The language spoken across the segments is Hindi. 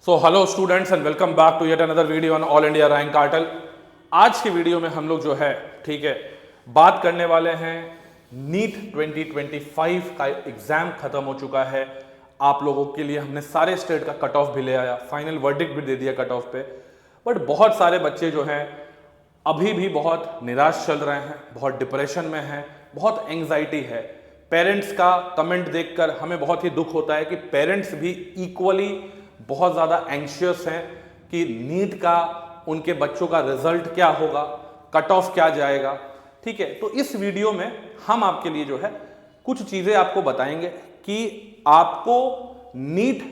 So hello students and welcome back to yet another video on all India rank cartel. आज की वीडियो में हम लोग जो है ठीक है बात करने वाले हैं नीट 2025 का एग्जाम खत्म हो चुका है। आप लोगों के लिए हमने सारे स्टेट का कट ऑफ भी ले आया, फाइनल वर्डिक्ट भी दे दिया कट ऑफ पे। बट बहुत सारे बच्चे जो हैं अभी भी बहुत निराश चल रहे हैं, बहुत डिप्रेशन में हैं, बहुत एंग्जाइटी है। पेरेंट्स का कमेंट देखकर हमें बहुत ही दुख होता है कि पेरेंट्स भी इक्वली बहुत ज़्यादा एंशियस हैं कि नीट का उनके बच्चों का रिजल्ट क्या होगा, कट ऑफ क्या जाएगा। ठीक है, तो इस वीडियो में हम आपके लिए जो है कुछ चीज़ें आपको बताएंगे कि आपको नीट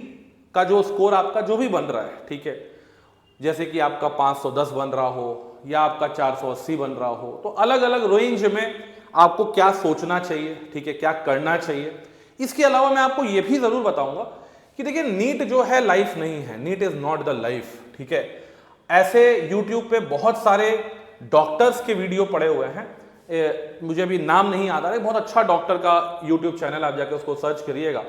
का जो स्कोर आपका जो भी बन रहा है, ठीक है, जैसे कि आपका 510 बन रहा हो या आपका 480 बन रहा हो, तो अलग अलग रेंज में आपको क्या सोचना चाहिए, ठीक है, क्या करना चाहिए। इसके अलावा मैं आपको यह भी जरूर बताऊंगा कि देखिए नीट जो है लाइफ नहीं है, NEET is not the life. ठीक है, ऐसे यूट्यूब पे बहुत सारे डॉक्टर्स के वीडियो पड़े हुए हैं, मुझे अभी नाम नहीं याद आ रहा, बहुत अच्छा डॉक्टर का यूट्यूब चैनल, आप जाके उसको सर्च करिएगा।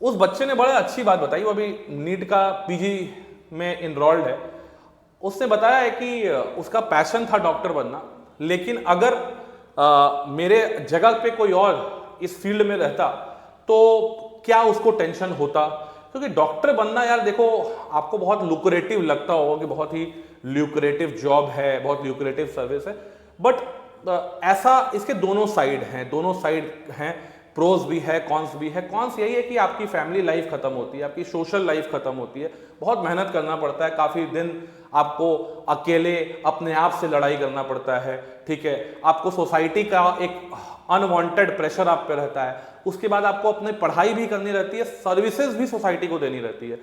उस बच्चे ने बड़े अच्छी बात बताई, वो अभी नीट का पीजी में इनरोल्ड है। उसने बताया है कि उसका पैशन था डॉक्टर बनना, लेकिन अगर मेरे जगह पे कोई और इस फील्ड में रहता तो क्या उसको टेंशन होता, क्योंकि डॉक्टर बनना यार देखो आपको बहुत लुक्रेटिव लगता होगा कि बहुत ही लुक्रेटिव जॉब है, बहुत लुक्रेटिव सर्विस है। बट ऐसा इसके दोनों साइड हैं, दोनों साइड हैं, प्रोज भी है, कॉन्स भी है। कॉन्स यही है कि आपकी फैमिली लाइफ खत्म होती है, आपकी सोशल लाइफ खत्म होती है, बहुत मेहनत करना पड़ता है, काफी दिन आपको अकेले अपने आप से लड़ाई करना पड़ता है। ठीक है, आपको सोसाइटी का एक अनवांटेड प्रेशर आप पे रहता है, उसके बाद आपको अपनी पढ़ाई भी करनी रहती है, सर्विसेज भी सोसाइटी को देनी रहती है।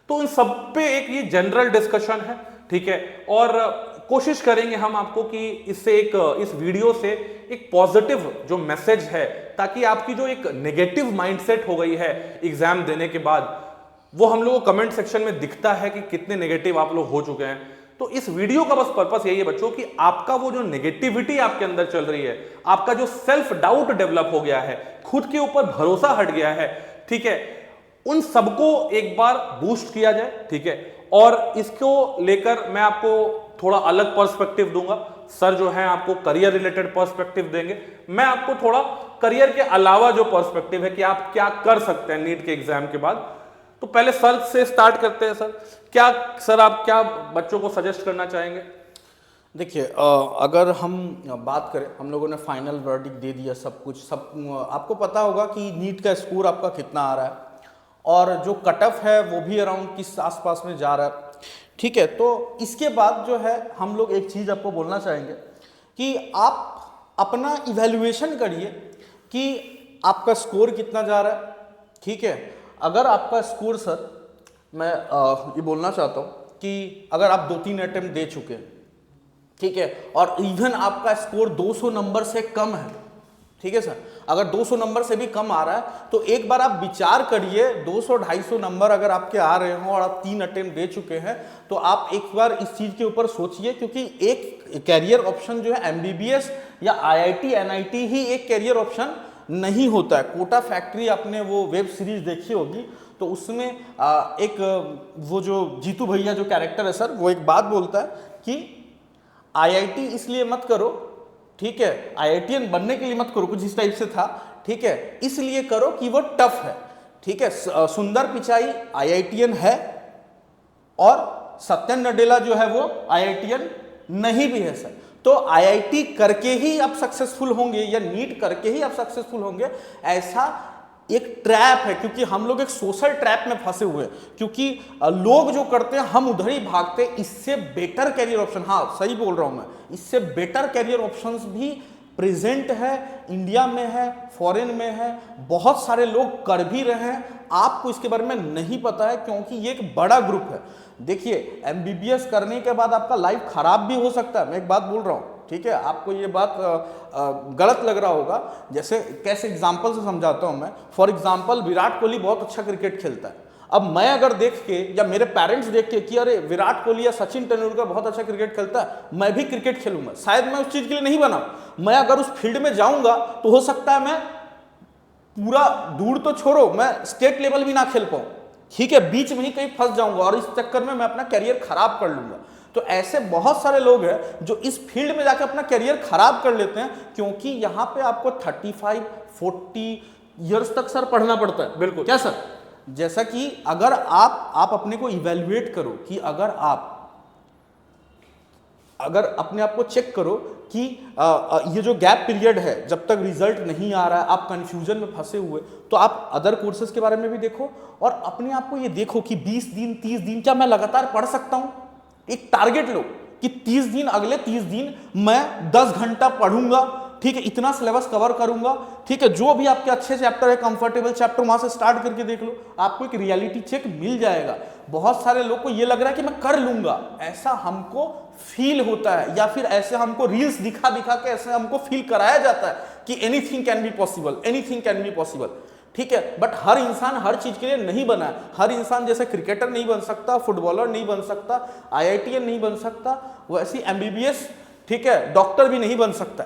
तो उन सब पे एक ये जनरल डिस्कशन है, ठीक है, और कोशिश करेंगे हम आपको कि इससे इस वीडियो से एक पॉजिटिव जो मैसेज है, ताकि आपकी जो एक नेगेटिव माइंडसेट हो गई है एग्जाम देने के बाद, वो हम लोगों को कमेंट सेक्शन में दिखता है कि कितने नेगेटिव आप लोग हो चुके हैं। तो इस वीडियो का बस पर्पस यही है बच्चों कि आपका वो जो नेगेटिविटी आपके अंदर चल रही है, आपका जो सेल्फ डाउट डेवलप हो गया है, खुद के ऊपर भरोसा हट गया है, ठीक है, उन सबको एक बार बूस्ट किया जाए। ठीक है, और इसको लेकर मैं आपको थोड़ा अलग पर्सपेक्टिव दूंगा। सर जो है आपको करियर रिलेटेड पर्सपेक्टिव देंगे, मैं आपको थोड़ा करियर के अलावा जो पर्सपेक्टिव है कि आप क्या कर सकते हैं नीट के एग्जाम के बाद। तो पहले सर से स्टार्ट करते हैं। सर आप क्या बच्चों को सजेस्ट करना चाहेंगे? देखिए, अगर हम बात करें, हम लोगों ने फाइनल वर्डिक्ट दे दिया, सब कुछ, सब आपको पता होगा कि नीट का स्कोर आपका कितना आ रहा है और जो कट ऑफ है वो भी अराउंड किस आसपास में जा रहा है। ठीक है, तो इसके बाद जो है हम लोग एक चीज़ आपको बोलना चाहेंगे कि आप अपना इवैल्यूएशन करिए कि आपका स्कोर कितना जा रहा है। ठीक है, अगर आपका स्कोर, सर मैं ये बोलना चाहता हूँ कि अगर आप 2-3 अटेम्प्ट दे चुके हैं, ठीक है, और इवन आपका स्कोर 200 नंबर से कम है, ठीक है सर, अगर 200 नंबर से भी कम आ रहा है तो एक बार आप विचार करिए, 200-250 नंबर अगर आपके आ रहे हो और आप 3 अटेम्प्ट दे चुके हैं, तो आप एक बार इस चीज़ के ऊपर सोचिए, क्योंकि एक कैरियर ऑप्शन जो है एमबीबीएस या आईआईटी एनआईटी ही एक कैरियर ऑप्शन नहीं होता है। कोटा फैक्ट्री, आपने वो वेब सीरीज देखी होगी, तो उसमें एक वो जो जीतू भैया जो कैरेक्टर है सर, वो एक बात बोलता है कि आईआईटी इसलिए मत करो, ठीक है, आईआईटीएन बनने के लिए मत करो, कुछ इस टाइप से था, ठीक है, इसलिए करो कि वो टफ है। ठीक है, सुंदर पिचाई आईआईटीएन है और सत्यन नडेला जो है वो आईआईटीएन नहीं भी है सर। तो आईआईटी करके ही आप सक्सेसफुल होंगे या नीट करके ही आप सक्सेसफुल होंगे, ऐसा एक ट्रैप है, क्योंकि हम लोग एक सोशल ट्रैप में फंसे हुए हैं, क्योंकि लोग जो करते हैं हम उधर ही भागते हैं। इससे बेटर कैरियर ऑप्शन, हाँ सही बोल रहा हूं मैं, इससे बेटर कैरियर ऑप्शंस भी प्रेजेंट है, इंडिया में है, फॉरेन में है, बहुत सारे लोग कर भी रहे हैं, आपको इसके बारे में नहीं पता है, क्योंकि ये एक बड़ा ग्रुप है। देखिए, एमबीबीएस करने के बाद आपका लाइफ खराब भी हो सकता है, मैं एक बात बोल रहा हूँ, ठीक है, आपको ये बात गलत लग रहा होगा, जैसे कैसे एग्जांपल से समझाता हूं मैं। फॉर एग्जांपल, विराट कोहली बहुत अच्छा क्रिकेट खेलता है। अब मैं अगर देख के या मेरे पेरेंट्स देख के कि अरे विराट कोहली या सचिन तेंदुलकर बहुत अच्छा क्रिकेट खेलता है, मैं भी क्रिकेट खेलूंगा, शायद मैं उस चीज के लिए नहीं बना, मैं अगर उस फील्ड में जाऊंगा तो हो सकता है मैं पूरा दूर तो छोड़ो, मैं स्टेट लेवल भी ना खेल पाऊं। ठीक है, बीच में ही कहीं फंस जाऊंगा और इस चक्कर में मैं अपना करियर खराब कर लूंगा। तो ऐसे बहुत सारे लोग हैं जो इस फील्ड में जाकर अपना करियर खराब कर लेते हैं, क्योंकि यहां पे आपको 35-40 इयर्स तक सर पढ़ना पड़ता है। बिल्कुल। क्या सर? जैसा कि अगर आप अपने को इवेल्युएट करो कि अगर अपने आप को चेक करो कि ये जो गैप पीरियड है, जब तक रिजल्ट नहीं आ रहा है, आप कंफ्यूजन में फंसे हुए, तो आप अदर कोर्सेज के बारे में भी देखो और अपने आप को ये देखो कि 20 दिन 30 दिन क्या मैं लगातार पढ़ सकता हूं। एक टारगेट लो कि 30 दिन, अगले 30 दिन मैं 10 घंटा पढ़ूंगा, ठीक है, इतना सिलेबस कवर करूंगा, ठीक है, जो भी आपके अच्छे चैप्टर है, कंफर्टेबल चैप्टर, वहां से स्टार्ट करके देख लो, आपको एक रियलिटी चेक मिल जाएगा। बहुत सारे लोग को ये लग रहा है कि मैं कर लूंगा, ऐसा हमको फील होता है, या फिर ऐसे हमको रील्स दिखा दिखा के ऐसे हमको फील कराया जाता है कि anything can be possible, anything can be possible, ठीक है। बट हर इंसान हर चीज के लिए नहीं बना है। हर इंसान जैसे क्रिकेटर नहीं बन सकता, फुटबॉलर नहीं बन सकता, IITian नहीं बन सकता, वैसी MBBS, ठीक है, डॉक्टर भी नहीं बन सकता,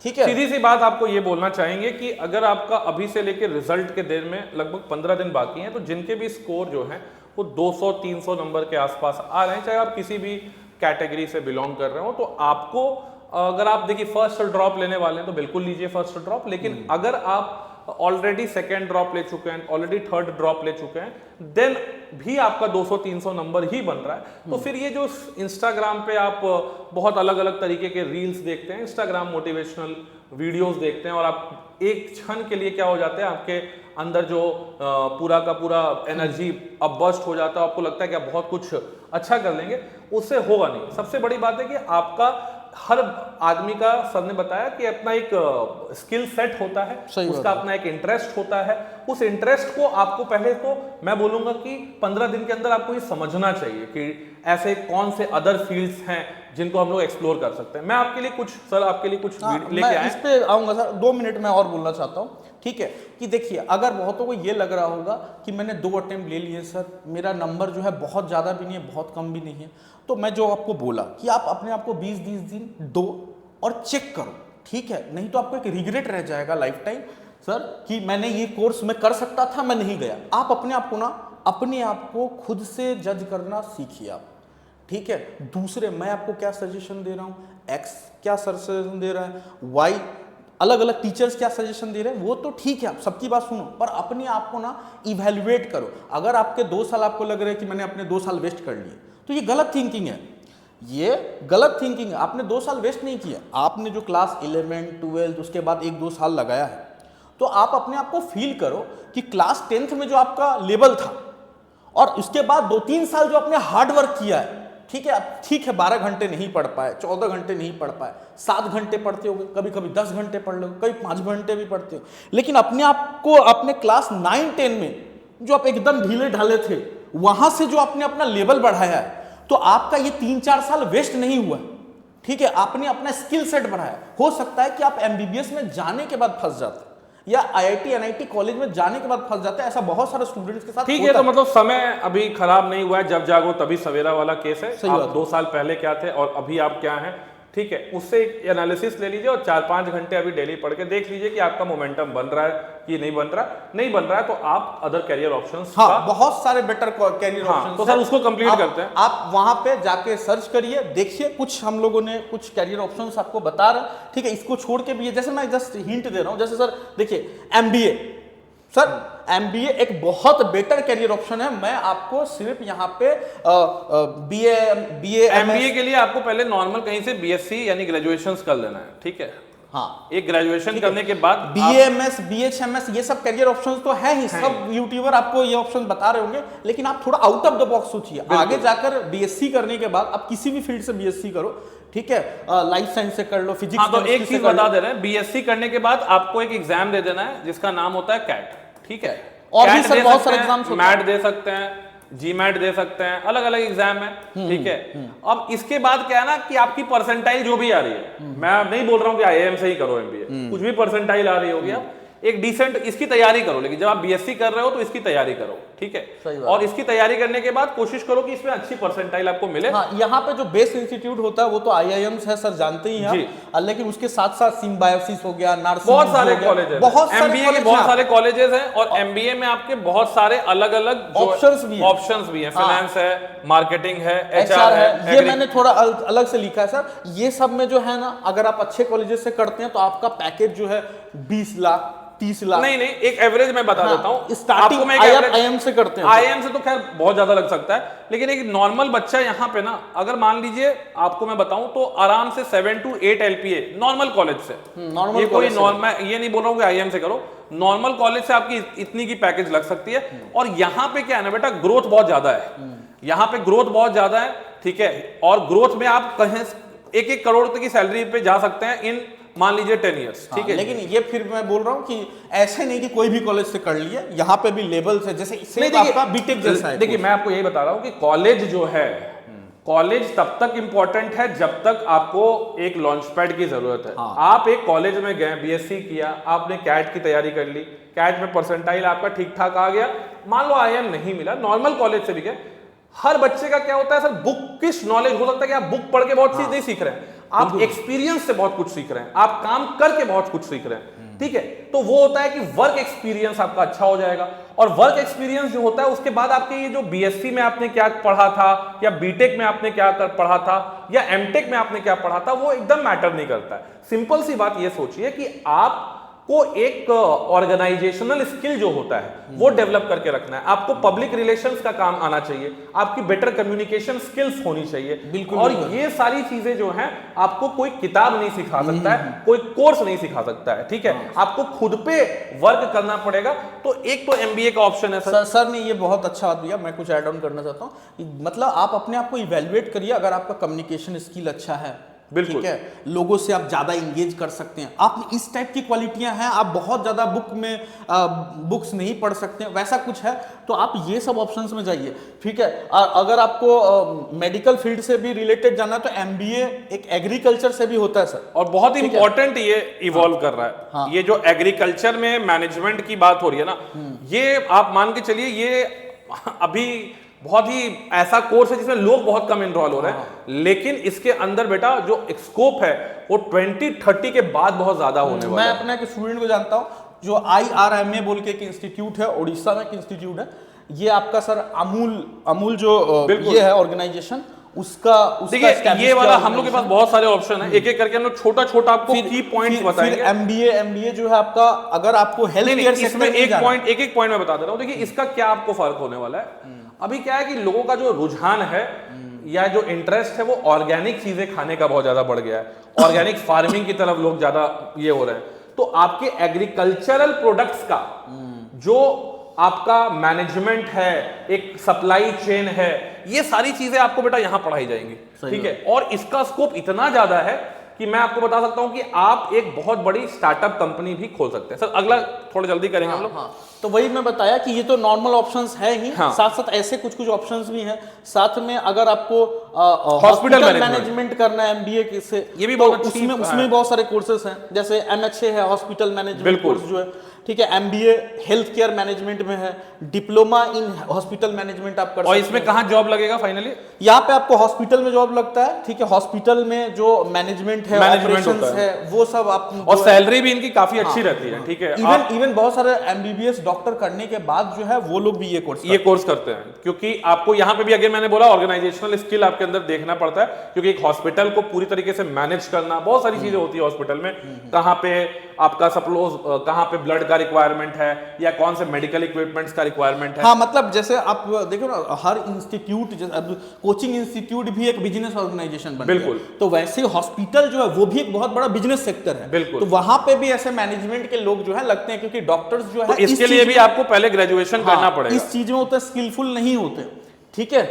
ठीक है। सीधी सी बात आपको ये बोलना चाहेंगे कि अगर आपका अभी से लेकर रिजल्ट के दिन में लगभग 15 दिन बाकी हैं, तो जिनके भी स्कोर जो हैं वो 200-300 नंबर के आसपास आ रहे हैं, चाहे आप किसी भी कैटेगरी से बिलोंग कर रहे हो, तो आपको, अगर आप देखिए फर्स्ट ड्रॉप लेने वाले हैं तो बिल्कुल लीजिए फर्स्ट ड्रॉप, लेकिन अगर आप ऑलरेडी सेकेंड ड्रॉप ले चुके हैं, ऑलरेडी थर्ड ड्रॉप ले चुके हैं, देन भी आपका 200-300 नंबर ही बन रहा है। तो फिर ये जो इंस्टाग्राम पे आप बहुत अलग अलग तरीके के रील्स देखते हैं, इंस्टाग्राम मोटिवेशनल वीडियोस देखते हैं, और आप एक क्षण के लिए क्या हो जाते हैं, आपके अंदर जो पूरा का पूरा एनर्जी अब बर्स्ट हो जाता है, आपको लगता है कि आप बहुत कुछ अच्छा कर लेंगे, उससे होगा नहीं। सबसे बड़ी बात है कि आपका, हर आदमी का, सर ने बताया कि अपना एक स्किल सेट होता है, उसका अपना एक इंटरेस्ट होता है। उस इंटरेस्ट को आपको पहले, तो मैं बोलूंगा कि 15 दिन के अंदर आपको ये समझना चाहिए कि ऐसे कौन से अदर फील्ड्स हैं जिनको हम लोग एक्सप्लोर कर सकते हैं। मैं आपके लिए कुछ, सर आपके लिए कुछ लेके आए, इस पे आऊंगा सर। 2 मिनट में और बोलना चाहता हूँ, ठीक है, कि देखिए, अगर बहुतों को ये लग रहा होगा कि मैंने 2 अटेम्प्ट ले लिए सर, मेरा नंबर जो है बहुत ज़्यादा भी नहीं है, बहुत कम भी नहीं है, तो मैं जो आपको बोला कि आप अपने आप को 20-20 दिन दो और चेक करो, ठीक है, नहीं तो आपको एक रिग्रेट रह जाएगा लाइफ टाइम, सर, कि मैंने ये कोर्स मैं कर सकता था, मैं नहीं गया। आप अपने आप को ना, अपने आप को खुद से जज करना सीखिए आप, ठीक है। दूसरे, मैं आपको क्या सजेशन दे रहा हूँ, X क्या सजेशन दे रहा है, Y, अलग अलग टीचर्स क्या सजेशन दे रहे हैं, वो तो ठीक है, आप सबकी बात सुनो, पर अपने आप को ना इवैल्यूएट करो। अगर आपके 2 साल आपको लग रहे हैं कि मैंने अपने 2 साल वेस्ट कर लिए, तो ये गलत थिंकिंग है, ये गलत थिंकिंग है। आपने 2 साल वेस्ट नहीं किया, आपने जो क्लास 11, 12 उसके बाद 1-2 साल लगाया है, तो आप अपने आप को फील करो कि क्लास 10th में जो आपका लेवल था, और उसके बाद 2-3 साल जो आपने हार्ड वर्क किया है, ठीक है, ठीक है, 12 घंटे नहीं पढ़ पाए, 14 घंटे नहीं पढ़ पाए, 7 घंटे पढ़ते हो, कभी कभी 10 घंटे पढ़ लो, कभी 5 घंटे भी पढ़ते हो, लेकिन अपने आप को अपने क्लास 9-10 में जो आप एकदम ढीले ढाले थे, वहां से जो आपने अपना लेवल बढ़ाया है, तो आपका ये 3-4 साल वेस्ट नहीं हुआ, ठीक है। आपने अपना स्किल सेट बढ़ाया। हो सकता है कि आप MBBS में जाने के बाद फंस जाते, या IIT NIT कॉलेज में जाने के बाद फंस जाते हैं, ऐसा बहुत सारे स्टूडेंट्स के साथ ठीक है। तो मतलब समय अभी खराब नहीं हुआ है, जब जागो तभी सवेरा वाला केस है। आप 2 साल पहले क्या थे और अभी आप क्या हैं, ठीक है, उससे एक एनालिसिस ले लीजिए और 4-5 घंटे अभी डेली पढ़ के देख लीजिए कि आपका मोमेंटम बन रहा है कि नहीं बन रहा। नहीं बन रहा है तो आप अदर कैरियर ऑप्शंस, हाँ, बहुत सारे बेटर कैरियर ऑप्शंस, तो सर उसको कंप्लीट करते हैं। आप वहां पे जाके सर्च करिए, देखिए, कुछ हम लोगों ने कुछ कैरियर ऑप्शंस आपको बता रहे हैं, ठीक है। इसको छोड़ के भी, जैसे मैं जस्ट हिंट दे रहा हूं, जैसे सर देखिए MBA, सर MBA एक बहुत बेटर कैरियर ऑप्शन है। मैं आपको सिर्फ यहाँ पे BA MBA के लिए आपको पहले नॉर्मल कहीं से BSc यानी ग्रेजुएशन कर लेना है, ठीक है। हाँ, एक ग्रेजुएशन करने के बाद BAMS BHMS ये सब कैरियर ऑप्शंस तो है ही, सब यूट्यूबर आपको ये ऑप्शन बता रहे होंगे, लेकिन आप थोड़ा आउट ऑफ द बॉक्स सोचिए। आगे जाकर BSc करने के बाद आप किसी भी फील्ड से BSc करो, ठीक है, लाइफ साइंस से कर लो, फिजिक्स। हाँ, तो एक चीज बता दे रहे हैं, BSc करने के बाद आपको एक एग्जाम दे देना है जिसका नाम होता है CAT, ठीक है। और भी सर बहुत सारे एग्जाम्स होते हैं, मैट दे सकते हैं, GMAT दे सकते हैं, अलग अलग एग्जाम है, ठीक है। अब इसके बाद क्या है ना कि आपकी परसेंटाइल जो भी आ रही है, मैं नहीं बोल रहा हूँ कि IIM से ही करो MBA, कुछ भी परसेंटाइल आ रही होगी, आप एक डिसेंट इसकी तैयारी करो, लेकिन जब आप बीएससी कर रहे हो तो इसकी तैयारी करो, ठीक है। और इसकी तैयारी करने के बाद कोशिश करो कि इसमें अच्छी परसेंटाइल आपको मिले। हाँ, यहाँ पे जो बेस्ट इंस्टीट्यूट होता है वो तो आईआईएम्स है सर, जानते ही हैं आप, लेकिन उसके साथ साथ सिम्बायोसिस हो गया, नार्सिंग, बहुत सारे कॉलेज हैं, बहुत सारे एमबीए के बहुत सारे कॉलेजेस हैं, और एमबीए में आपके बहुत सारे अलग अलग ऑप्शंस भी हैं, फाइनेंस है, मार्केटिंग है, एचआर है। ये मैंने थोड़ा अलग से लिखा है सर। ये सब में जो है ना, अगर आप अच्छे कॉलेजेस से करते हैं तो आपका पैकेज जो है 20 लाख 30 लाख। नहीं, एक एवरेज मैं बता देता हूं। स्टार्टिंग आईएम से करते हैं, आईएम से तो खैर बहुत ज्यादा लग सकता है, लेकिन एक नॉर्मल बच्चा यहाँ पे ना, अगर मान लीजिए आपको मैं बताऊं तो आराम से 7 to 8 LPA नॉर्मल कॉलेज से, ये कोई नॉर्मल, ये नहीं बोल रहा हूं कि आईएम से करो, नॉर्मल कॉलेज से आपकी इतनी की पैकेज लग सकती है। और यहाँ पे क्या है ना बेटा, ग्रोथ बहुत ज्यादा है, यहाँ पे ग्रोथ बहुत ज्यादा है, ठीक है। और ग्रोथ में आप कहें 1-1 करोड़ तक की सैलरी पे जा सकते हैं इन मान लीजिए 10 इयर्स, ठीक है। लेकिन ये फिर मैं बोल रहा हूँ कि ऐसे नहीं कि कोई भी कॉलेज से कर लिए, यहाँ पे भी लेवल्स है, जैसे आपका बीटेक जैसा है। देखिए मैं आपको यही बता रहा हूँ कि कॉलेज जो है, कॉलेज तब तक इंपॉर्टेंट है जब तक आपको एक लॉन्च पैड की जरूरत है। आप एक कॉलेज में गए, बीएससी किया, आपने कैट की तैयारी कर ली, कैट में परसेंटाइल आपका ठीक ठाक आ गया, मान लो आईएम नहीं मिला, नॉर्मल कॉलेज से भी गए। हर बच्चे का क्या होता है सर, बुक किस नॉलेज हो सकता है कि आप बुक पढ़ के बहुत चीज नहीं सीख रहे हैं, आप एक्सपीरियंस से बहुत कुछ सीख रहे हैं, आप काम करके बहुत कुछ सीख रहे हैं, ठीक है। तो वो होता है कि वर्क एक्सपीरियंस आपका अच्छा हो जाएगा, और वर्क एक्सपीरियंस जो होता है उसके बाद आपके ये जो बीएससी में आपने क्या पढ़ा था, या बीटेक में आपने क्या पढ़ा था, या एमटेक में आपने क्या पढ़ा था, वो एकदम मैटर नहीं करता है। सिंपल सी बात ये सोचिए कि आप को एक ऑर्गेनाइजेशनल स्किल जो होता है वो डेवलप करके रखना है, आपको पब्लिक रिलेशंस का काम आना चाहिए, आपकी बेटर कम्युनिकेशन स्किल्स होनी चाहिए, बिल्कुल। और ये सारी चीजें जो हैं आपको कोई किताब नहीं सिखा सकता है, कोई कोर्स नहीं सिखा सकता है, ठीक है। आपको खुद पे वर्क करना पड़ेगा। तो एक तो एमबीए का ऑप्शन है सर ने ये बहुत अच्छा बात दिया, मैं कुछ ऐड ऑन करना चाहता हूँ। मतलब आप अपने आप को इवेल्युएट करिए, अगर आपका कम्युनिकेशन स्किल अच्छा है, बिल्कुल, ठीक है, लोगों से आप ज्यादा इंगेज कर सकते हैं, आप में इस टाइप की क्वालिटियां हैं, आप बहुत ज्यादा बुक्स नहीं पढ़ सकते हैं, वैसा कुछ है तो आप ये सब ऑप्शंस में जाइए, ठीक है। अगर आपको मेडिकल फील्ड से भी रिलेटेड जाना है तो एमबीए एक एग्रीकल्चर से भी होता है सर, और बहुत इंपॉर्टेंट ये इवॉल्व कर रहा है। हाँ। ये जो एग्रीकल्चर में मैनेजमेंट की बात हो रही है ना, ये आप मान के चलिए ये अभी बहुत ही ऐसा कोर्स है जिसमें लोग बहुत कम इनरोल हो रहे हैं, लेकिन इसके अंदर बेटा जो स्कोप है वो 2030 के बाद बहुत ज्यादा होने वाला है। मैं अपने एक स्टूडेंट को जानता हूं जो IRMA बोल के एक इंस्टीट्यूट है, उड़ीसा में एक इंस्टीट्यूट है, ये आपका सर अमूल जो ये है ऑर्गेनाइजेशन, उसका देखिए ये वाला हम लोग के पास बहुत सारे ऑप्शन है, एक एक करके हम लोग छोटा छोटा आपको की पॉइंट्स बताएंगे। एमबीए जो है आपका, अगर आपको हेल्थ केयर इसमें एक एक पॉइंट मैं बता दे रहा हूं। देखिए इसका क्या आपको फर्क होने वाला है। अभी क्या है कि लोगों का जो रुझान है या जो इंटरेस्ट है वो ऑर्गेनिक चीजें खाने का बहुत ज्यादा बढ़ गया है, ऑर्गेनिक फार्मिंग की तरफ लोग ज्यादा ये हो रहे हैं। तो आपके एग्रीकल्चरल प्रोडक्ट्स का जो आपका मैनेजमेंट है, एक सप्लाई चेन है, ये सारी चीजें आपको बेटा यहां पढ़ाई जाएंगी, ठीक है। और इसका स्कोप इतना ज्यादा है कि मैं आपको बता सकता हूं कि आप एक बहुत बड़ी स्टार्टअप कंपनी भी खोल सकते हैं। सर अगला थोड़ा जल्दी करेंगे हम लोग। तो वही मैं बताया कि ये तो नॉर्मल ऑप्शंस है ही, साथ साथ ऐसे कुछ ऑप्शंस भी हैं। साथ में अगर आपको हॉस्पिटल मैनेजमेंट करना है एमबीए से, ये भी बहुत उसमें बहुत सारे कोर्सेस हैं, जैसे MHA है हॉस्पिटल मैनेजमेंट कोर्स जो है, ठीक है। MBA हेल्थ केयर मैनेजमेंट में है, डिप्लोमा इन हॉस्पिटल मैनेजमेंट आप कर सकते हैं। और इसमें कहाँ जॉब लगेगा फाइनली? यहाँ पे आपको हॉस्पिटल में जॉब लगता है, ठीक है। हॉस्पिटल में जो मैनेजमेंट है, ऑपरेशंस है, वो सब आप, और सैलरी भी इनकी काफी अच्छी रहती है, ठीक है। इवन बहुत सारे MBBS डॉक्टर करने के बाद जो है वो लोग भी ये कोर्स करते हैं, क्योंकि आपको यहाँ पे भी अगर मैंने बोला ऑर्गेनाइजेशनल स्किल आपके अंदर देखना पड़ता है, क्योंकि एक हॉस्पिटल को पूरी तरीके से मैनेज करना, बहुत सारी चीजें होती है हॉस्पिटल में। कहाँ पे आपका सपोज कहाँ पे ब्लड का रिक्वायरमेंट है या कौन से मेडिकल इक्विपमेंट्स का रिक्वायरमेंट है। हाँ, मतलब जैसे आप देखो ना, हर इंस्टीट्यूट, कोचिंग इंस्टीट्यूट भी एक बिजनेस ऑर्गेनाइजेशन बन बिल्कुल, तो वैसे हॉस्पिटल जो है वो भी एक बहुत बड़ा बिजनेस सेक्टर है। बिल्कुल, तो वहां पे भी ऐसे मैनेजमेंट के लोग जो है लगते हैं, क्योंकि डॉक्टर्स जो है इसके लिए भी आपको पहले ग्रेजुएशन करना पड़ेगा। इस चीज में उतना स्किलफुल नहीं होते, ठीक है।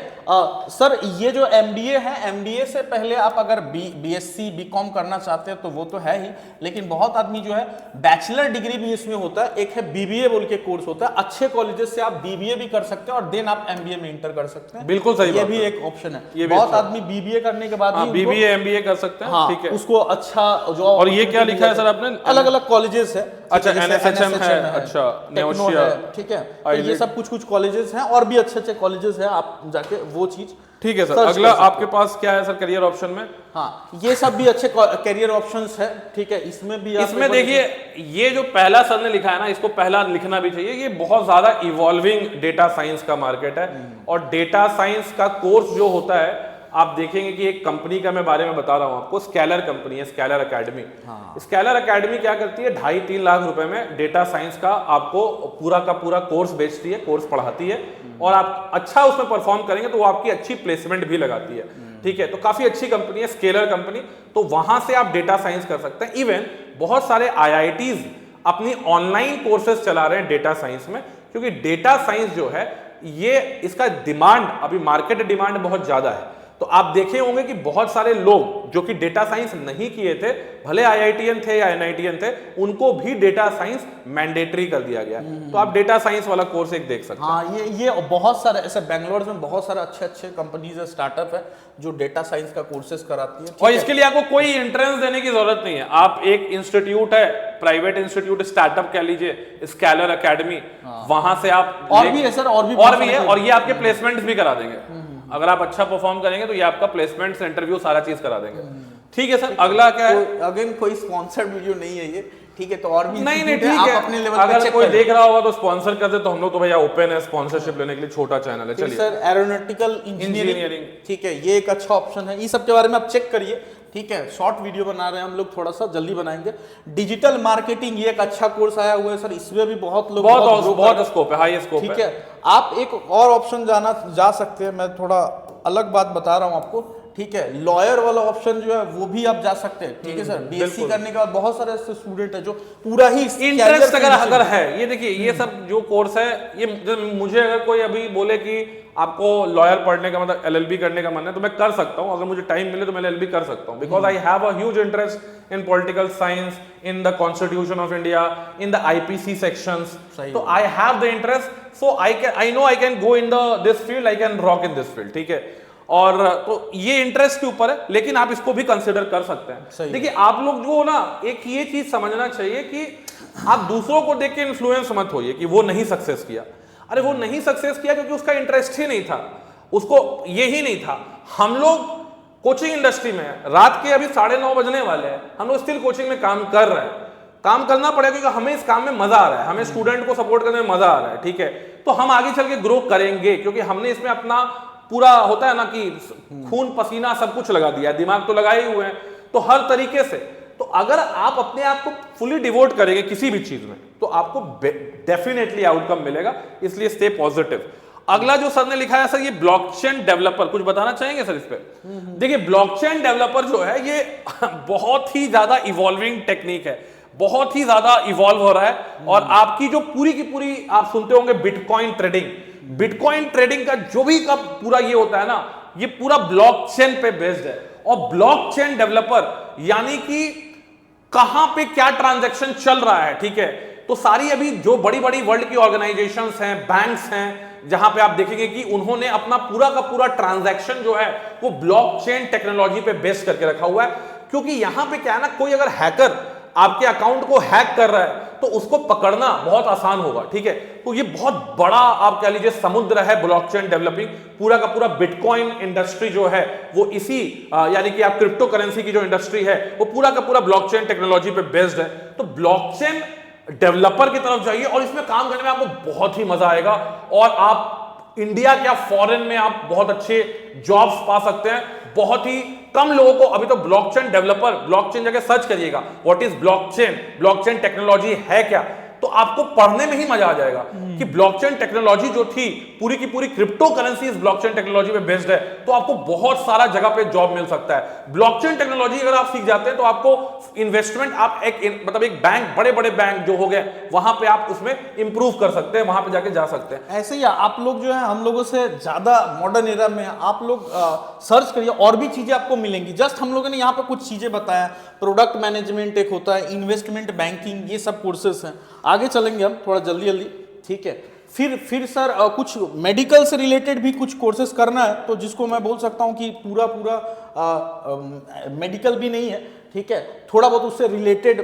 सर ये जो एमबीए है, एमबीए से पहले आप अगर बीएससी बीकॉम करना चाहते हैं तो वो तो है ही, लेकिन बहुत आदमी जो है बैचलर डिग्री भी इसमें होता है, एक है बीबीए बोल के कोर्स होता है, अच्छे कॉलेजेस से आप बीबीए भी कर सकते हैं और देन आप एमबीए में इंटर कर सकते हैं। बिल्कुल सही, ये भी एक ऑप्शन है। बहुत आदमी बीबीए करने के बाद बीबीए एमबीए कर सकते हैं, ठीक है, उसको अच्छा जॉब। और ये क्या लिखा है सर आपने? अलग अलग कॉलेजेस है। अच्छा, एनएसएचएम है, अच्छा, नेओशिया, ठीक है, तो ये सब कुछ कुछ कॉलेजेस हैं और भी अच्छे अच्छे कॉलेजेस हैं, आप जाके वो चीज, ठीक है सर। अगला आपके पास क्या है सर करियर ऑप्शन में? हाँ, ये सब भी अच्छे करियर ऑप्शंस है, ठीक है। इसमें भी इसमें देखिए, ये जो पहला सर ने लिखा है ना, इसको पहला लिखना भी चाहिए। ये बहुत ज्यादा इवॉल्विंग डेटा साइंस का मार्केट है, और डेटा साइंस का कोर्स जो होता है, आप देखेंगे कि एक कंपनी का मैं बारे में बता रहा हूं आपको, स्केलर कंपनी है, स्केलर एकेडमी। स्केलर एकेडमी क्या करती है, 2.5-3 लाख रुपए में डेटा साइंस का आपको पूरा का पूरा कोर्स बेचती है, कोर्स पढ़ाती है, और आप अच्छा उसमें परफॉर्म करेंगे तो वो आपकी अच्छी प्लेसमेंट भी लगाती है, ठीक है। तो काफी अच्छी कंपनी है स्केलर कंपनी, तो वहां से आप डेटा साइंस कर सकते हैं। इवन बहुत सारे आईआईटीज अपनी ऑनलाइन कोर्सेज चला रहे हैं डेटा साइंस में, क्योंकि डेटा साइंस जो है ये, इसका डिमांड अभी मार्केट डिमांड बहुत ज्यादा है। तो आप देखे होंगे कि बहुत सारे लोग जो कि डेटा साइंस नहीं किए थे, भले आईआईटीएन थे या एनआईटीएन थे, उनको भी डेटा साइंस मैंडेटरी कर दिया गया। तो आप डेटा साइंस वाला कोर्स एक देख सकते हैं। हाँ, ये बहुत सारे ऐसे बेंगलोर में बहुत सारे अच्छे अच्छे कंपनीज है, स्टार्टअप है जो डेटा साइंस का कोर्सेज कराती है, और इसके लिए आपको कोई एंट्रेंस देने की जरूरत नहीं है। आप एक इंस्टीट्यूट है, प्राइवेट इंस्टीट्यूट, स्टार्टअप कह लीजिए, स्केलर एकेडमी, वहां से आप, और भी है सर, और भी है, और ये आपके प्लेसमेंट्स भी करा देंगे। अगर आप अच्छा परफॉर्म करेंगे तो ये आपका प्लेसमेंट, इंटरव्यू, सारा चीज करा देंगे, ठीक है सर। अगला क्या है? अगेन कोई स्पॉन्सर्ड वीडियो नहीं है ये, ठीक है। तो और भी नहीं, ठीक है, अपने लेवल अगर कोई देख रहा होगा तो स्पॉन्सर कर दे, तो हम लोग तो भैया ओपन है स्पॉन्सरशिप लेने के लिए, छोटा चैनल है। चलिए सर, एरोनॉटिकल इंजीनियरिंग, ठीक है, ये एक अच्छा ऑप्शन है। ये सब के बारे में आप चेक करिए, ठीक है। शॉर्ट वीडियो बना रहे हैं हम लोग, थोड़ा सा जल्दी बनाएंगे। डिजिटल मार्केटिंग, ये एक अच्छा कोर्स आया हुआ है सर, इसमें भी बहुत लोग, बहुत स्कोप है, हाई स्कोप है, ठीक है। आप एक और ऑप्शन जा सकते हैं, मैं थोड़ा अलग बात बता रहा हूं आपको, ठीक है। लॉयर वाला ऑप्शन जो है वो भी आप जा सकते हैं, ठीक है सर। बीएससी करने के बाद बहुत सारे ऐसे स्टूडेंट है जो पूरा ही इंटरेस्ट अगर है, ये देखिए, ये सब जो कोर्स है, ये मुझे अगर कोई अभी बोले कि आपको लॉयर पढ़ने का मतलब एलएलबी करने का मन है, तो मैं कर सकता हूं। अगर मुझे टाइम मिले तो मैं एलएलबी कर सकता हूं, because I have a huge interest in political science, in the constitution of India, in the IPC sections. तो I have the interest, so I know I can go in this field, I can rock in this field, ठीक है। और तो ये इंटरेस्ट के ऊपर है, लेकिन आप इसको भी कंसिडर कर सकते हैं। देखिए, आप लोग जो ना, एक ये चीज समझना चाहिए कि आप दूसरों को देख के इन्फ्लुएंस मत होइए कि वो नहीं सक्सेस किया। अरे वो नहीं सक्सेस किया क्योंकि उसका इंटरेस्ट ही नहीं था, उसको ये ही नहीं था। हम लोग कोचिंग इंडस्ट्री में है, रात के अभी 9:30 बजने वाले हैं, हम लोग स्टिल कोचिंग में काम कर रहे हैं। काम करना पड़ेगा क्योंकि हमें इस काम में मजा आ रहा है, हमें स्टूडेंट को सपोर्ट करने में मजा आ रहा है, ठीक है। तो हम आगे चल के ग्रो करेंगे, क्योंकि हमने इसमें अपना पूरा, होता है ना कि खून पसीना सब कुछ लगा दिया, दिमाग तो लगाए ही हुए हैं, तो हर तरीके से। तो अगर आप अपने आप को फुली डिवोट करेंगे किसी भी चीज में, तो आपको डेफिनेटली आउटकम मिलेगा, इसलिए स्टे पॉजिटिव। अगला जो सर ने लिखा है सर, ये ब्लॉकचेन डेवलपर, कुछ बताना चाहेंगे सर इस पे? देखिए, ब्लॉकचेन डेवलपर जो है ये बहुत ही ज्यादा इवॉल्विंग टेक्निक है, बहुत ही ज्यादा इवॉल्व हो रहा है। और आपकी जो पूरी की पूरी, आप सुनते होंगे बिटकॉइन ट्रेडिंग, बिटकॉइन ट्रेडिंग का जो भी का पूरा ये होता है ना, ये पूरा ब्लॉकचेन पे बेस्ड है। और ब्लॉकचेन डेवलपर यानी कि कहां पे क्या ट्रांजैक्शन चल रहा है, ठीक है। तो सारी अभी जो बड़ी बड़ी वर्ल्ड की ऑर्गेनाइजेशंस हैं, बैंक्स हैं, जहां पे आप देखेंगे कि उन्होंने अपना पूरा का पूरा ट्रांजैक्शन जो है वो ब्लॉकचेन टेक्नोलॉजी पे बेस करके रखा हुआ है। क्योंकि यहां पे क्या है ना, कोई अगर हैकर आपके अकाउंट को हैक कर रहा है तो उसको पकड़ना बहुत आसान होगा, ठीक है। तो ये बहुत बड़ा आप कह लीजिए समुद्र है ब्लॉकचेन डेवलपिंग। पूरा का पूरा बिटकॉइन इंडस्ट्री जो है वो इसी यानी कि आप क्रिप्टो करेंसी की जो इंडस्ट्री है वो पूरा का पूरा ब्लॉकचेन टेक्नोलॉजी पे बेस्ड है। तो ब्लॉकचेन डेवलपर की तरफ जाइए और इसमें काम करने में आपको बहुत ही मजा आएगा, और आप इंडिया क्या फॉरेन में आप बहुत अच्छे जॉब्स पा सकते हैं। बहुत ही कम लोगों को अभी तो ब्लॉकचेन डेवलपर, ब्लॉकचेन जाके सर्च करिएगा what is blockchain, blockchain technology है क्या, तो आपको पढ़ने में ही मजा आ जाएगा कि ब्लॉकचेन टेक्नोलॉजी जो थी पूरी की पूरी क्रिप्टो करेंसी इस ब्लॉकचेन टेक्नोलॉजी पे बेस्ड है, तो आपको बहुत सारा जगह पे जॉब मिल सकता है। ब्लॉकचेन टेक्नोलॉजी अगर आप सीख जाते हैं तो आपको इन्वेस्टमेंट, आप एक बैंक, बड़े बड़े बैंक जो हो गए वहां पे आप उसमें इंप्रूव कर सकते हैं, वहां पे जाके जा सकते हैं। ऐसे ही आप लोग जो है हम लोगों से ज्यादा मॉडर्न एरा में हैं। आप लोग सर्च करिए, और भी चीजें आपको मिलेंगी। जस्ट हम लोगों ने यहाँ पे कुछ चीजें बताया, प्रोडक्ट मैनेजमेंट एक होता है, इन्वेस्टमेंट बैंकिंग, ये सब कोर्सेस हैं। आगे चलेंगे हम थोड़ा जल्दी जल्दी, ठीक है। फिर सर कुछ मेडिकल से रिलेटेड भी कुछ कोर्सेज करना है, तो जिसको मैं बोल सकता हूँ कि पूरा मेडिकल भी नहीं है, ठीक है, थोड़ा बहुत उससे रिलेटेड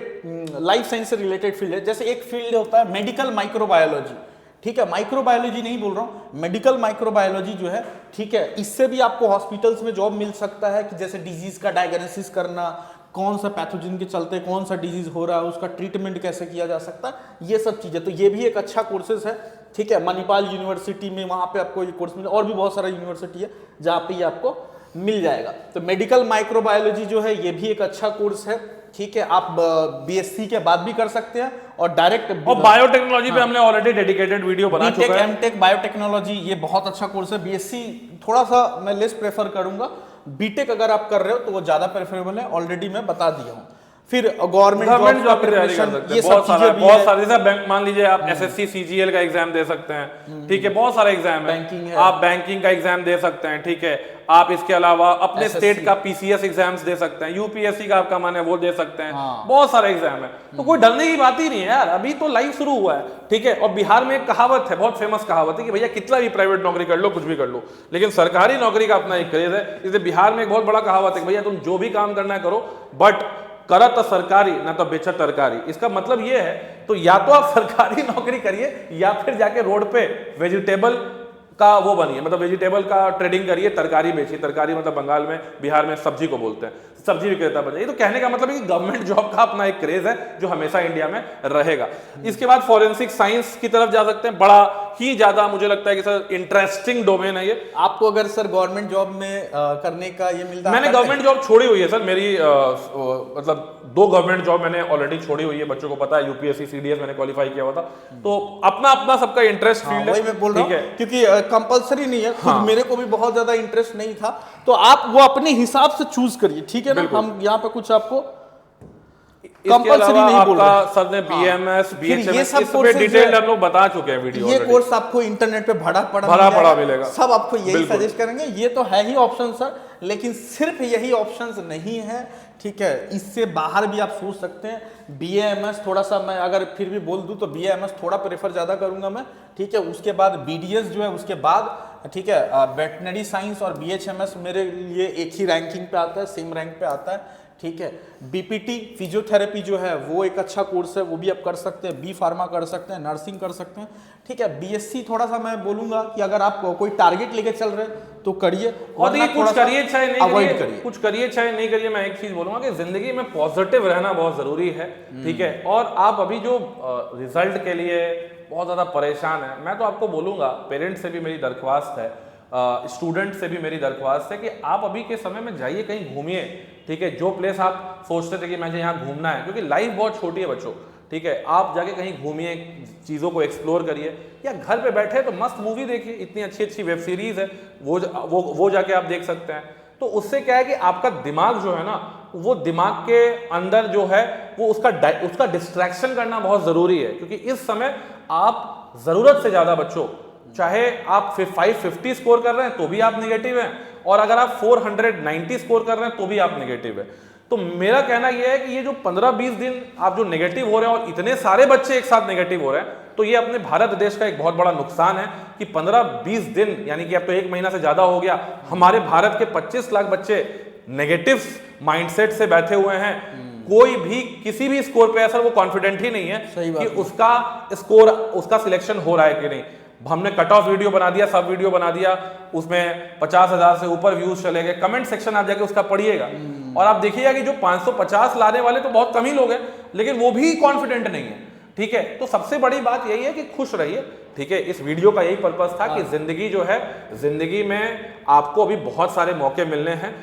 लाइफ साइंस से रिलेटेड फील्ड है। जैसे एक फील्ड होता है मेडिकल माइक्रोबायोलॉजी, ठीक है, माइक्रोबायोलॉजी नहीं बोल रहा हूँ, मेडिकल माइक्रोबायोलॉजी जो है, ठीक है, इससे भी आपको हॉस्पिटल्स में जॉब मिल सकता है कि जैसे डिजीज का डायग्नोसिस करना, कौन सा पैथोजन के चलते कौन सा डिजीज हो रहा है, उसका ट्रीटमेंट कैसे किया जा सकता है, ये सब चीजें। तो ये भी एक अच्छा कोर्सेज है, ठीक है। मणिपाल यूनिवर्सिटी में वहाँ पे आपको ये कोर्स मिले, और भी बहुत सारा यूनिवर्सिटी है जहाँ पे ये आपको मिल जाएगा। तो मेडिकल माइक्रोबायोलॉजी जो है ये भी एक अच्छा कोर्स है, ठीक है। आप बीएससी के बाद भी कर सकते हैं और डायरेक्ट, और बायोटेक्नोलॉजी पे हमने ऑलरेडी डेडिकेटेड वीडियो बना चुका है। एमटेक बायोटेक्नोलॉजी ये बहुत अच्छा कोर्स है। बीएससी थोड़ा सा मैं लेस प्रेफर करूंगा, बीटेक अगर आप कर रहे हो तो वो ज्यादा प्रेफरेबल है, ऑलरेडी मैं बता दिया हूँ। फिर गवर्नमेंट जॉब की तैयारी कर सकते हैं, बहुत सारे बैंक, मान लीजिए आप एसएससी सीजीएल का एग्जाम दे सकते हैं, ठीक है, बहुत सारे एग्जाम है, आप बैंकिंग का एग्जाम दे सकते हैं, ठीक है। आप इसके अलावा अपने स्टेट का पीसीएस एग्जाम्स दे सकते हैं, यूपीएससी का आपका मन है वो दे सकते हैं, बहुत सारे एग्जाम है। तो कोई डरने की बात ही नहीं है यार, अभी तो लाइफ शुरू हुआ है, ठीक है। और बिहार में एक कहावत है, बहुत फेमस कहावत है कि भैया कितना भी प्राइवेट नौकरी कर लो, कुछ भी कर लो, लेकिन सरकारी नौकरी का अपना एक क्रेज है। इसलिए बिहार में एक बहुत बड़ा कहावत है, भैया तुम जो भी काम करना है करो, बट करत सरकारी ना तो बेचत तरकारी। इसका मतलब ये है, तो या तो आप सरकारी नौकरी करिए या फिर जाके रोड पे वेजिटेबल का वो बनिए, मतलब वेजिटेबल का ट्रेडिंग करिए, तरकारी बेचिए। तरकारी मतलब बंगाल में, बिहार में सब्जी को बोलते हैं, सब्जी विक्रेता बन जाइए। तो कहने का मतलब है कि गवर्नमेंट जॉब का अपना एक क्रेज है जो हमेशा इंडिया में रहेगा। इसके बाद फॉरेंसिक साइंस की तरफ जा सकते हैं, बड़ा ही ज्यादा मुझे लगता है कि सर इंटरेस्टिंग डोमेन है ये। आपको अगर सर गवर्नमेंट जॉब में करने का ये मिलता है, मैंने गवर्नमेंट जॉब छोड़ी हुई है सर, मेरी मतलब 2 गवर्नमेंट जॉब मैंने ऑलरेडी छोड़ी हुई है, बच्चों को पता है। यूपीएससी सीडीएस मैंने क्वालिफाई किया हुआ था, तो अपना अपना सबका इंटरेस्ट फील्ड है, वही मैं बोल रहा हूं, क्योंकि कंपलसरी नहीं है। खुद मेरे को भी बहुत ज्यादा इंटरेस्ट नहीं था, तो आप वो अपने हिसाब से चूज करिए, ठीक है ना। हम यहाँ पे कुछ आपको कंपलसरी नहीं बोल रहे। सर ने बीएमएस, बीएचएमएस, इस पे डिटेल हम लोग बता चुके हैं वीडियो। ये कोर्स आपको इंटरनेट पे भरा पड़ा मिलेगा, सब आपको यही सजेस्ट करेंगे। ये तो है ही ऑप्शन सर, लेकिन सिर्फ यही ऑप्शंस नहीं है, ठीक है। इससे बाहर भी आप सोच सकते हैं। बीएएमएस थोड़ा सा मैं अगर फिर भी बोल दूं तो बीएएमएस थोड़ा प्रेफर ज्यादा करूंगा मैं, ठीक है। उसके बाद बीडीएस जो है, उसके बाद ठीक है वेटनरी साइंस और बीएचएमएस मेरे लिए एक ही रैंकिंग पे आता है, सेम रैंक पे आता है, ठीक है। बीपीटी फिजियोथेरेपी जो है वो एक अच्छा कोर्स है, वो भी आप कर सकते हैं। बी फार्मा कर सकते हैं, नर्सिंग कर सकते हैं, ठीक है। बीएससी थोड़ा सा मैं बोलूंगा कि अगर आप कोई टारगेट लेके चल रहे तो करिए, और ये कुछ करिए चाहे नहीं करिए, कुछ करिए चाहे नहीं करिए। मैं एक चीज बोलूंगा कि जिंदगी में पॉजिटिव रहना बहुत जरूरी है, ठीक है। और आप अभी जो रिजल्ट के लिए बहुत ज्यादा परेशान है, मैं तो आपको बोलूंगा, पेरेंट्स से भी मेरी दरख्वास्त है, स्टूडेंट से भी मेरी दरख्वास्त है कि आप अभी के समय में जाइए, कहीं घूमिए, ठीक है। जो प्लेस आप सोचते थे कि मुझे यहाँ घूमना है, क्योंकि लाइफ बहुत छोटी है बच्चों, ठीक है। आप जाके कहीं घूमिए, चीज़ों को एक्सप्लोर करिए, या घर पे बैठे तो मस्त मूवी देखिए, इतनी अच्छी अच्छी वेब सीरीज है, वो जाके आप देख सकते हैं। तो उससे क्या है कि आपका दिमाग जो है ना, वो दिमाग के अंदर जो है वो उसका डिस्ट्रैक्शन करना बहुत ज़रूरी है, क्योंकि इस समय आप ज़रूरत से ज़्यादा बच्चों, चाहे आप 550 स्कोर कर रहे हैं तो भी आप नेगेटिव हैं, और अगर आप 490 स्कोर कर रहे हैं तो भी आप नेगेटिव है। तो मेरा कहना यह है कि ये जो 15-20 दिन आप जो नेगेटिव हो रहे हैं, और इतने सारे बच्चे एक साथ नेगेटिव हो रहे हैं, तो ये अपने भारत देश का एक बहुत बड़ा नुकसान है कि 15-20 दिन, यानी कि अब तो 1 महीना से ज्यादा हो गया, हमारे भारत के 25 लाख बच्चे नेगेटिव माइंडसेट से बैठे हुए हैं। कोई भी किसी भी स्कोर पे सर वो कॉन्फिडेंट ही नहीं है कि उसका स्कोर, उसका सिलेक्शन हो रहा है कि नहीं। हमने कट ऑफ वीडियो बना दिया, सब वीडियो बना दिया, उसमें 50,000 से ऊपर व्यूज चले गए। कमेंट सेक्शन आप जाके उसका पढ़िएगा और आप देखिएगा कि जो 550 लाने वाले तो बहुत कम ही लोग हैं, लेकिन वो भी कॉन्फिडेंट नहीं है, ठीक है। तो सबसे बड़ी बात यही है कि खुश रहिए, ठीक है। इस वीडियो का यही पर्पस था कि जिंदगी जो है, जिंदगी में आपको अभी बहुत सारे मौके मिलने हैं।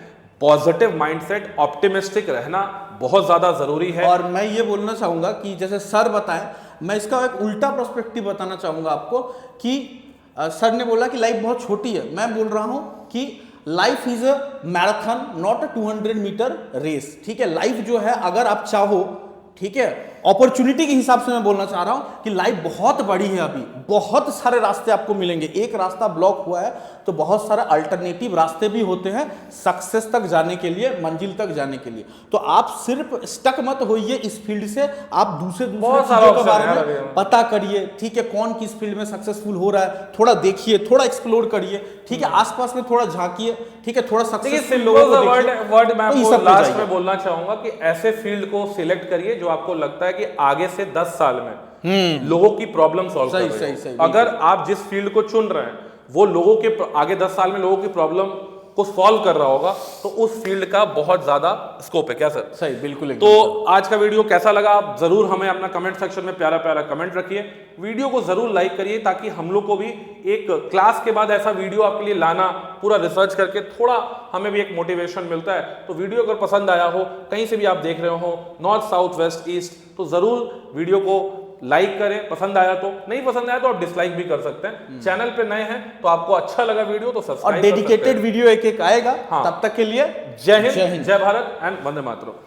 पॉजिटिव माइंडसेट, ऑप्टिमिस्टिक रहना बहुत ज्यादा जरूरी है। और मैं ये बोलना चाहूंगा कि जैसे सर बताएं, मैं इसका एक उल्टा पर्सपेक्टिव बताना चाहूंगा आपको कि सर ने बोला कि लाइफ बहुत छोटी है, मैं बोल रहा हूं कि life is a marathon not a 200 metre race. ठीक है, लाइफ जो है अगर आप चाहो, ठीक है, अपॉर्चुनिटी के हिसाब से मैं बोलना चाह रहा हूं कि लाइफ बहुत बड़ी है, अभी बहुत सारे रास्ते आपको मिलेंगे। एक रास्ता ब्लॉक हुआ है तो बहुत सारे अल्टरनेटिव रास्ते भी होते हैं सक्सेस तक जाने के लिए, मंजिल तक जाने के लिए। तो आप सिर्फ स्टक मत होइए इस फील्ड से, आप दूसरे चीजों के बारे में पता करिए। ठीक है, कौन किस फील्ड में सक्सेसफुल हो रहा है थोड़ा देखिए, थोड़ा एक्सप्लोर करिए। ठीक है, आसपास में थोड़ा झांकिए। ठीक है, थोड़ा सक्सेसफुल लोगों को देखिए। वर्ड मैं आपको लास्ट में बोलना चाहूंगा कि ऐसे फील्ड को सिलेक्ट करिए जो आपको लगता है कि आगे से 10 साल में लोगों की प्रॉब्लम सॉल्व कर रहे हैं। अगर आप जिस फील्ड को चुन रहे हैं वो लोगों के आगे 10 साल में लोगों की प्रॉब्लम को सॉल्व कर रहा होगा तो उस फील्ड का बहुत ज्यादा स्कोप है। क्या सर? सही, बिल्कुल। तो आज का वीडियो कैसा लगा आप जरूर हमें अपना कमेंट सेक्शन में प्यारा प्यारा कमेंट रखिए। वीडियो को जरूर लाइक करिए ताकि हम लोग को भी एक क्लास के बाद ऐसा वीडियो आपके लिए लाना, पूरा रिसर्च करके थोड़ा हमें भी एक मोटिवेशन मिलता है। तो वीडियो अगर पसंद आया हो, कहीं से भी आप देख रहे हो, नॉर्थ साउथ वेस्ट ईस्ट, तो जरूर वीडियो को लाइक करें। पसंद आया तो, नहीं पसंद आया तो आप डिसलाइक भी कर सकते हैं। चैनल पे नए हैं तो आपको अच्छा लगा वीडियो तो सब्सक्राइब और डेडिकेटेड वीडियो एक एक आएगा। हाँ। तब तक के लिए जय हिंद, जय भारत एंड वंदे मातरम।